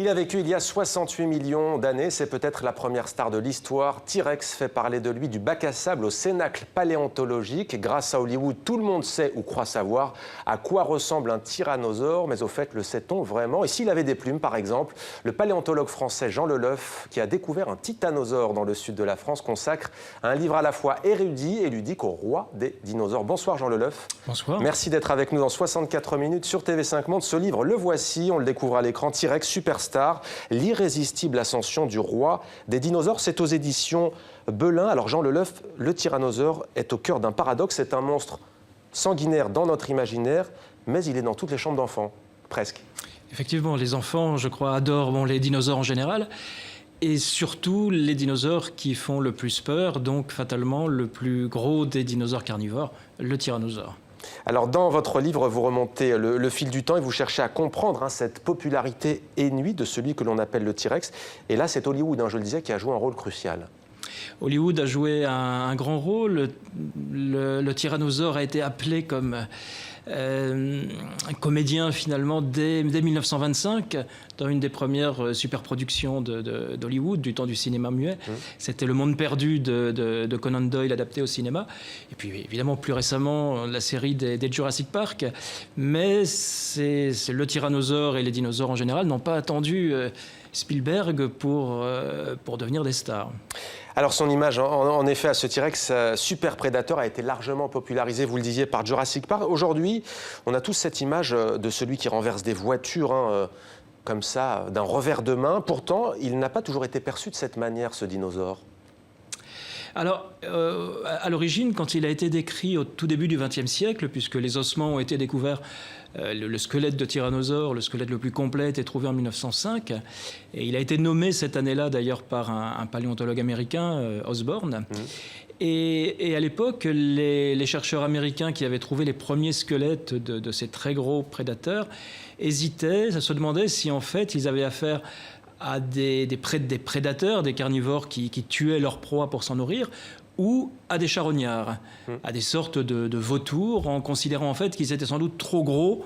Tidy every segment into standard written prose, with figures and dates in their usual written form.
Il a vécu il y a 68 millions d'années, c'est peut-être la première star de l'histoire. T-Rex fait parler de lui du bac à sable au Cénacle paléontologique. Grâce à Hollywood, tout le monde sait ou croit savoir à quoi ressemble un tyrannosaure, mais au fait, le sait-on vraiment? Et s'il avait des plumes, par exemple, le paléontologue français Jean Leleuf, qui a découvert un titanosaure dans le sud de la France, consacre un livre à la fois érudit et ludique au roi des dinosaures. Bonsoir Jean Leleuf. Bonsoir. Merci d'être avec nous dans 64 minutes sur TV5 Monde. Ce livre, le voici, on le découvre à l'écran, T-Rex Superstar, l'irrésistible ascension du roi des dinosaures. C'est aux éditions Belin. Alors Jean Leleuf, le tyrannosaure est au cœur d'un paradoxe. C'est un monstre sanguinaire dans notre imaginaire, mais il est dans toutes les chambres d'enfants, presque. Effectivement, les enfants, je crois, adorent les dinosaures en général, et surtout les dinosaures qui font le plus peur, donc fatalement le plus gros des dinosaures carnivores, le tyrannosaure. Alors dans votre livre, vous remontez le fil du temps et vous cherchez à comprendre cette popularité inouïe de celui que l'on appelle le T-Rex. Et là, c'est Hollywood, je le disais, qui a joué un rôle crucial. Hollywood a joué un grand rôle. Le tyrannosaure a été appelé comme un comédien finalement dès 1925 dans une des premières superproductions d'Hollywood du temps du cinéma muet. C'était Le Monde perdu de Conan Doyle adapté au cinéma. Et puis évidemment plus récemment la série des Jurassic Park. Mais c'est le tyrannosaure et les dinosaures en général n'ont pas attendu Spielberg pour devenir des stars. Alors son image, en effet, à ce T-Rex super prédateur a été largement popularisée, vous le disiez, par Jurassic Park. Aujourd'hui, on a tous cette image de celui qui renverse des voitures, comme ça, d'un revers de main. Pourtant, il n'a pas toujours été perçu de cette manière, ce dinosaure. Alors, à l'origine, quand il a été décrit au tout début du XXe siècle, puisque les ossements ont été découverts, le squelette de tyrannosaure, le squelette le plus complet, est trouvé en 1905. Et il a été nommé cette année-là, d'ailleurs, par un paléontologue américain, Osborne. Et à l'époque, les chercheurs américains qui avaient trouvé les premiers squelettes de ces très gros prédateurs hésitaient, se demandaient si, en fait, ils avaient affaire à des prédateurs, des carnivores qui tuaient leurs proies pour s'en nourrir, ou à des charognards, à des sortes de vautours, en considérant en fait qu'ils étaient sans doute trop gros,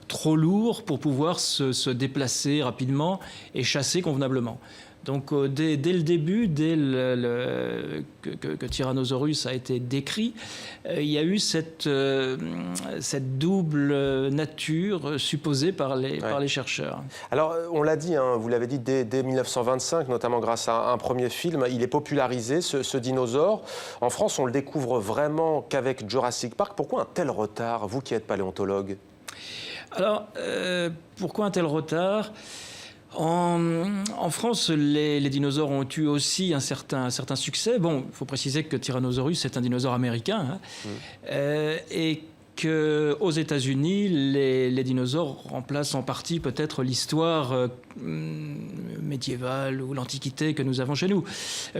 trop lourds pour pouvoir se déplacer rapidement et chasser convenablement. Donc dès le début, que Tyrannosaurus a été décrit, il y a eu cette double nature supposée par les chercheurs. Alors on l'a dit, vous l'avez dit, dès 1925, notamment grâce à un premier film, il est popularisé, ce dinosaure. En France, on le découvre vraiment qu'avec Jurassic Park. Pourquoi un tel retard, vous qui êtes paléontologue? Alors, pourquoi un tel retard ? En France, les dinosaures ont eu aussi un certain succès. Bon, il faut préciser que Tyrannosaurus est un dinosaure américain, et qu'aux États-Unis, les dinosaures remplacent en partie peut-être l'histoire médiévale ou l'Antiquité que nous avons chez nous,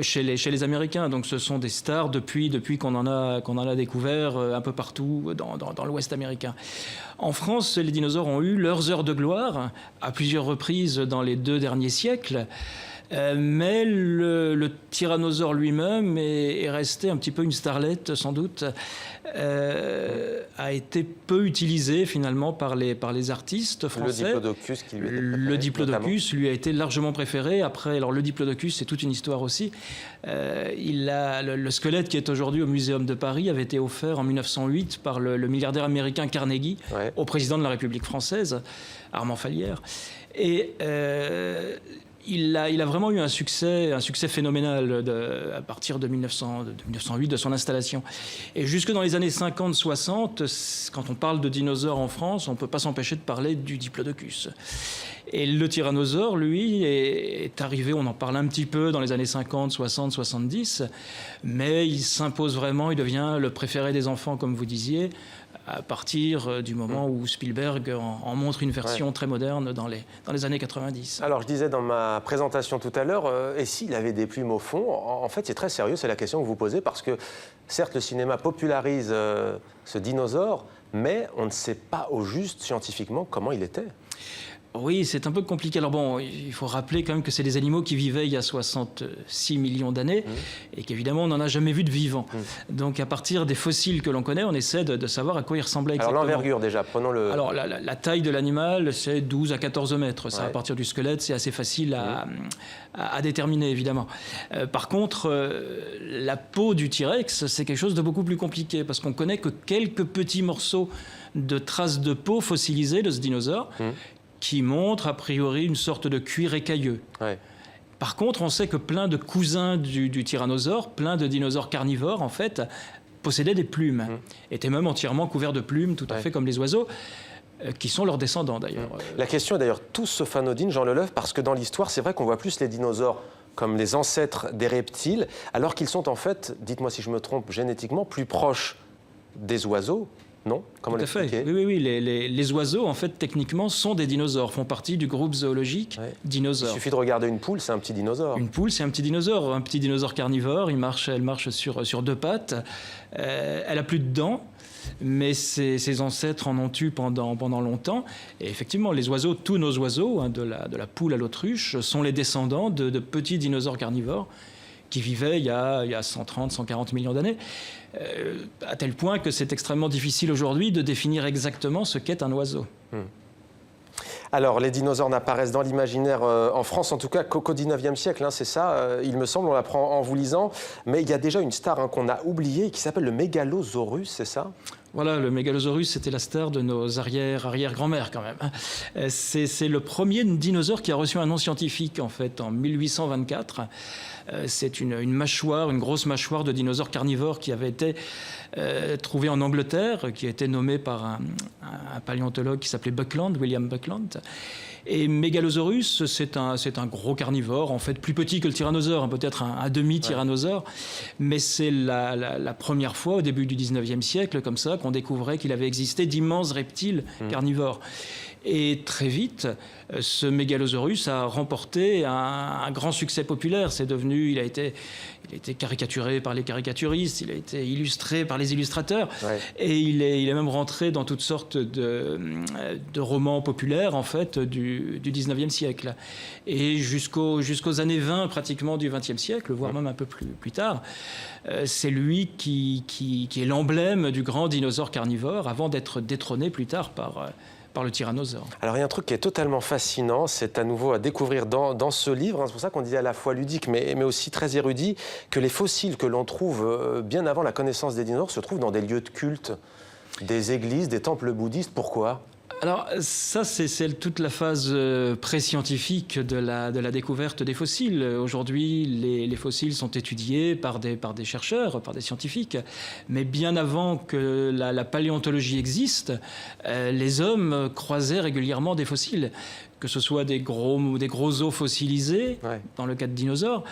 chez les Américains. Donc ce sont des stars depuis qu'on en a découvert un peu partout dans l'Ouest américain. En France, les dinosaures ont eu leurs heures de gloire à plusieurs reprises dans les 2 derniers siècles. Mais le tyrannosaure lui-même est resté un petit peu une starlette, sans doute, a été peu utilisé finalement par les artistes français. Le Diplodocus qui lui était préféré, le Diplodocus lui a été largement préféré. Après, alors le Diplodocus, c'est toute une histoire aussi. Le squelette qui est aujourd'hui au Muséum de Paris avait été offert en 1908 par le milliardaire américain Carnegie au président de la République française, Armand Fallières. Et il a vraiment eu un succès phénoménal à partir de 1908, de son installation. Et jusque dans les années 50-60, quand on parle de dinosaures en France, on ne peut pas s'empêcher de parler du Diplodocus. Et le tyrannosaure, lui, est arrivé, on en parle un petit peu dans les années 50, 60, 70, mais il s'impose vraiment, il devient le préféré des enfants, comme vous disiez, à partir du moment où Spielberg en montre une version très moderne dans les années 90. Alors je disais dans ma présentation tout à l'heure, et s'il avait des plumes au fond? En fait c'est très sérieux, c'est la question que vous posez, parce que certes le cinéma popularise ce dinosaure, mais on ne sait pas au juste scientifiquement comment il était. Oui, c'est un peu compliqué. Alors bon, il faut rappeler quand même que c'est des animaux qui vivaient il y a 66 millions d'années et qu'évidemment, on n'en a jamais vu de vivant. Donc à partir des fossiles que l'on connaît, on essaie de savoir à quoi il ressemblait exactement. Alors l'envergure déjà, prenons le... Alors la taille de l'animal, c'est 12 à 14 mètres. Ça, à partir du squelette, c'est assez facile à déterminer, évidemment. Par contre, la peau du T-Rex, c'est quelque chose de beaucoup plus compliqué parce qu'on connaît que quelques petits morceaux de traces de peau fossilisées de ce dinosaure qui montrent a priori une sorte de cuir écailleux. Ouais. Par contre, on sait que plein de cousins du tyrannosaure, plein de dinosaures carnivores, en fait, possédaient des plumes, étaient même entièrement couverts de plumes, tout à fait comme les oiseaux, qui sont leurs descendants d'ailleurs. La question est d'ailleurs tous sauf anodine, Jean Leleuf, parce que dans l'histoire, c'est vrai qu'on voit plus les dinosaures comme les ancêtres des reptiles, alors qu'ils sont en fait, dites-moi si je me trompe, génétiquement plus proches des oiseaux. Non? Comment l'expliquer? Oui. Les oiseaux, en fait, techniquement, sont des dinosaures, font partie du groupe zoologique dinosaures. Il suffit de regarder une poule, c'est un petit dinosaure. Une poule, c'est un petit dinosaure carnivore. Elle marche sur deux pattes. Elle a plus de dents, mais ses ancêtres en ont eu pendant longtemps. Et effectivement, les oiseaux, tous nos oiseaux, de la poule à l'autruche, sont les descendants de petits dinosaures carnivores qui vivaient il y a 130, 140 millions d'années, à tel point que c'est extrêmement difficile aujourd'hui de définir exactement ce qu'est un oiseau. Alors, les dinosaures n'apparaissent dans l'imaginaire, en France en tout cas, qu'au XIXe siècle, c'est ça, il me semble, on l'apprend en vous lisant. Mais il y a déjà une star qu'on a oubliée qui s'appelle le Mégalosaurus, c'est ça? Voilà, le Mégalosaurus, c'était la star de nos arrière-grand-mères quand même. C'est le premier dinosaure qui a reçu un nom scientifique en fait en 1824. C'est une mâchoire, une grosse mâchoire de dinosaure carnivore qui avait été trouvée en Angleterre, qui a été nommée par un paléontologue qui s'appelait Buckland, William Buckland. Et Mégalosaurus, c'est un gros carnivore, en fait plus petit que le tyrannosaure, peut-être un demi-tyrannosaure, mais c'est la première fois au début du 19e siècle, comme ça, qu'on découvrait qu'il avait existé d'immenses reptiles carnivores. Et très vite, ce Mégalosaurus a remporté un grand succès populaire. C'est devenu, il a été caricaturé par les caricaturistes, il a été illustré par les illustrateurs, et il est même rentré dans toutes sortes de romans populaires en fait du 19e siècle. Et jusqu'aux années 20 pratiquement du 20e siècle, voire même un peu plus tard, c'est lui qui est l'emblème du grand dinosaure carnivore, avant d'être détrôné plus tard par le tyrannosaure. Alors il y a un truc qui est totalement fascinant, c'est à nouveau à découvrir dans ce livre, c'est pour ça qu'on disait à la fois ludique mais aussi très érudit, que les fossiles que l'on trouve bien avant la connaissance des dinosaures se trouvent dans des lieux de culte, des églises, des temples bouddhistes. Pourquoi ? Alors ça, c'est toute la phase pré-scientifique de la découverte des fossiles. Aujourd'hui, les fossiles sont étudiés par des chercheurs, par des scientifiques. Mais bien avant que la paléontologie existe, les hommes croisaient régulièrement des fossiles, que ce soit des gros os fossilisés, dans le cas de dinosaures,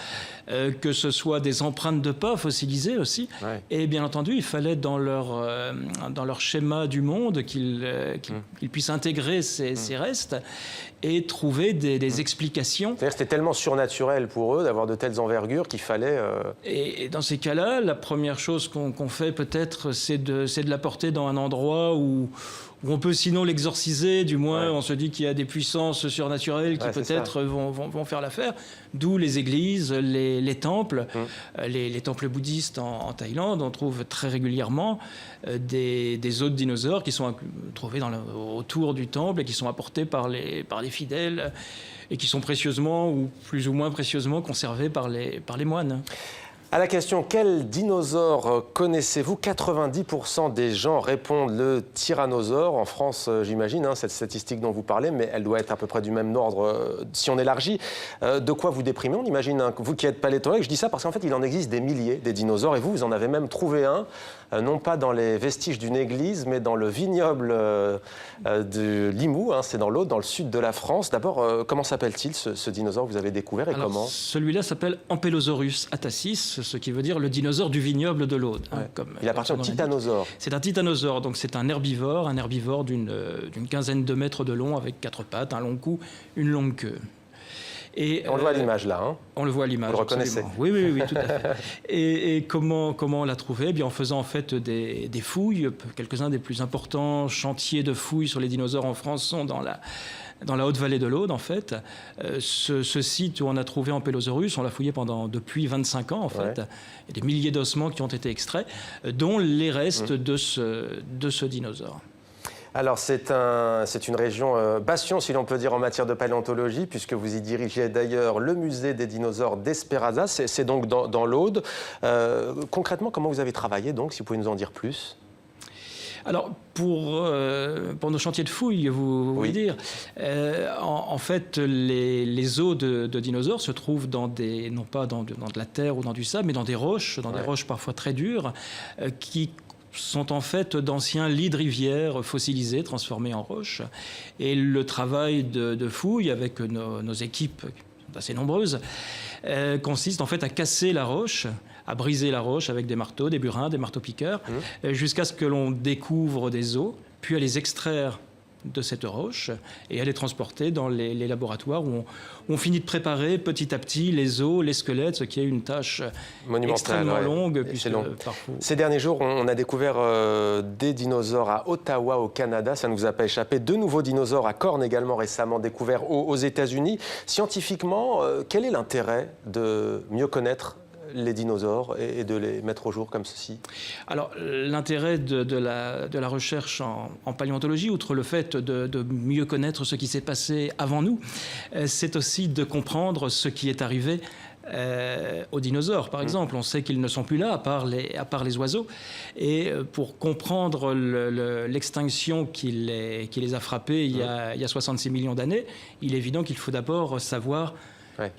que ce soit des empreintes de pas fossilisées aussi. Et bien entendu, il fallait dans leur schéma du monde qu'ils puissent intégrer ces restes et trouver des explications. C'est-à-dire que c'était tellement surnaturel pour eux d'avoir de telles envergures qu'il fallait... Et dans ces cas-là, la première chose qu'on fait peut-être, c'est de l'apporter dans un endroit où on peut sinon l'exorciser, du moins on se dit qu'il y a des puissances surnaturelles qui peut-être vont faire l'affaire, d'où les églises, les temples, les temples bouddhistes en Thaïlande. On trouve très régulièrement des os de dinosaures qui sont trouvés autour du temple et qui sont apportés par les fidèles et qui sont précieusement ou plus ou moins précieusement conservés par les moines. À la question « Quel dinosaure connaissez-vous » 90% des gens répondent le tyrannosaure. En France, j'imagine, cette statistique dont vous parlez, mais elle doit être à peu près du même ordre si on élargit. De quoi vous déprimez? On imagine, vous qui êtes paléontologue, je dis ça parce qu'en fait, il en existe des milliers, des dinosaures, et vous en avez même trouvé un, non pas dans les vestiges d'une église, mais dans le vignoble de Limoux, c'est dans l'Aude, dans le sud de la France. D'abord, comment s'appelle-t-il, ce dinosaure que vous avez découvert et comment? Celui-là s'appelle Ampellosaurus atacis, ce qui veut dire le dinosaure du vignoble de l'Aude. Il appartient au titanosaure. C'est un titanosaure, donc c'est un herbivore d'une quinzaine de mètres de long avec 4 pattes, un long cou, une longue queue. Et, on le voit à l'image là. Hein. On le voit à l'image. Vous le reconnaissez? Oui, oui, oui, tout à fait. Et comment on l'a trouvé? Eh bien, en faisant en fait des fouilles. Quelques-uns des plus importants chantiers de fouilles sur les dinosaures en France sont dans la haute vallée de l'Aude, en fait. Ce site où on a trouvé Ankylosaurus, on l'a fouillé depuis 25 ans, en fait. Ouais. Il y a des milliers d'ossements qui ont été extraits, dont les restes de ce dinosaure. Alors, c'est une région bastion, si l'on peut dire, en matière de paléontologie, puisque vous y dirigez d'ailleurs le musée des dinosaures d'Esperaza. C'est donc dans l'Aude. Concrètement, comment vous avez travaillé, donc, si vous pouvez nous en dire plus? Alors, pour nos chantiers de fouilles, vous voulez dire, en fait, les os de dinosaures se trouvent non pas dans de la terre ou dans du sable, mais dans des roches, des roches parfois très dures, qui sont en fait d'anciens lits de rivières fossilisés, transformés en roches. Et le travail de fouille avec nos équipes, assez nombreuses, consiste en fait à casser la roche, à briser la roche avec des marteaux, des burins, des marteaux-piqueurs, jusqu'à ce que l'on découvre des os, puis à les extraire de cette roche et à les transporter dans les laboratoires où on finit de préparer petit à petit les os, les squelettes, ce qui est une tâche extrêmement longue. Ces derniers jours, on a découvert des dinosaures à Ottawa, au Canada. Ça ne vous a pas échappé. De nouveaux dinosaures à cornes également récemment découverts aux États-Unis. Scientifiquement, quel est l'intérêt de mieux connaître les dinosaures et de les mettre au jour comme ceci? Alors, l'intérêt de la recherche en paléontologie, outre le fait de mieux connaître ce qui s'est passé avant nous, c'est aussi de comprendre ce qui est arrivé aux dinosaures, par exemple. On sait qu'ils ne sont plus là, à part les oiseaux. Et pour comprendre l'extinction qui les a frappés il y a 66 millions d'années, il est évident qu'il faut d'abord savoir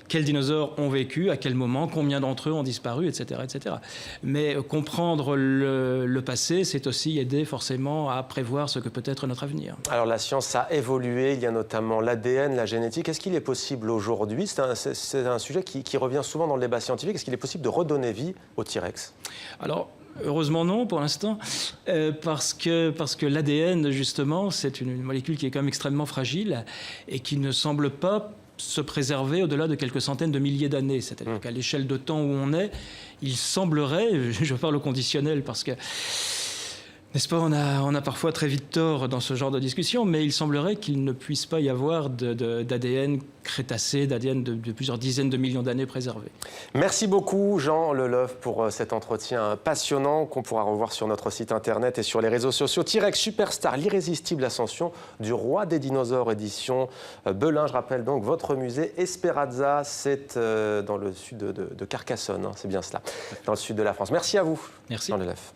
quels dinosaures ont vécu, à quel moment, combien d'entre eux ont disparu, etc., etc. Mais comprendre le passé, c'est aussi aider forcément à prévoir ce que peut être notre avenir. Alors la science a évolué, il y a notamment l'ADN, la génétique. Est-ce qu'il est possible aujourd'hui, c'est un sujet qui revient souvent dans le débat scientifique, est-ce qu'il est possible de redonner vie au T-Rex? Alors, heureusement non, pour l'instant, parce que l'ADN, justement, c'est une molécule qui est quand même extrêmement fragile et qui ne semble pas se préserver au-delà de quelques centaines de milliers d'années. C'est-à-dire qu'à l'échelle de temps où on est, il semblerait, je parle au conditionnel parce que, n'est-ce pas, on a parfois très vite tort dans ce genre de discussion, mais il semblerait qu'il ne puisse pas y avoir d'ADN crétacé, d'ADN de plusieurs dizaines de millions d'années préservés. Merci beaucoup Jean Leloeuf pour cet entretien passionnant qu'on pourra revoir sur notre site internet et sur les réseaux sociaux. T-Rex Superstar, l'irrésistible ascension du roi des dinosaures, édition Belin. Je rappelle donc votre musée Esperaza, c'est dans le sud de Carcassonne, hein, c'est bien cela, dans le sud de la France. Merci à vous. Merci. Jean Leloeuf.